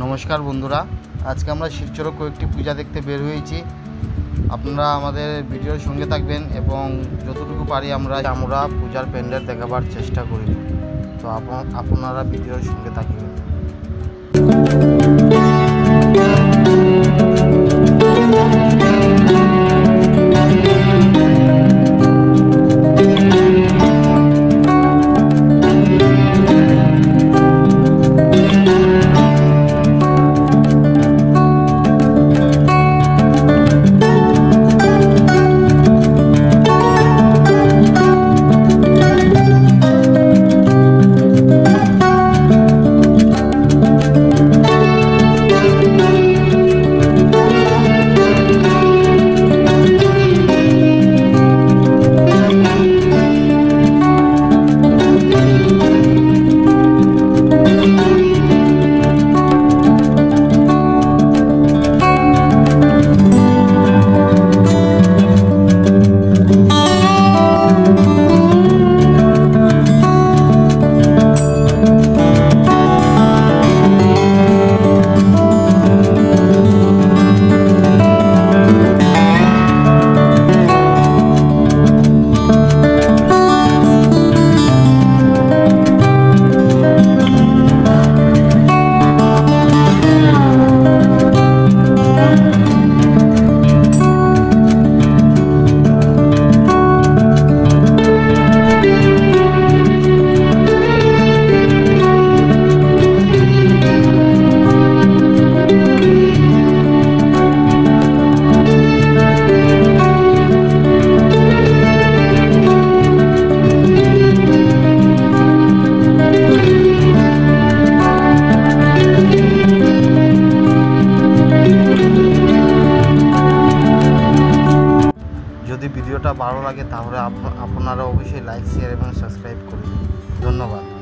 নমস্কার বন্ধুরা, আজকে আমরা শিবচরে কয়েকটি পূজা দেখতে বের হয়েছি। আপনারা আমাদের ভিডিওর সঙ্গে থাকবেন এবং যতটুকু পারি আমরা পূজার প্যান্ডেল দেখাবার চেষ্টা করি। তো আপনারা ভিডিওর সঙ্গে থাকবেন। যদি ভিডিওটা ভালো লাগে তাহলে আপনারা অবশ্যই লাইক, শেয়ার এবং সাবস্ক্রাইব করবেন। ধন্যবাদ।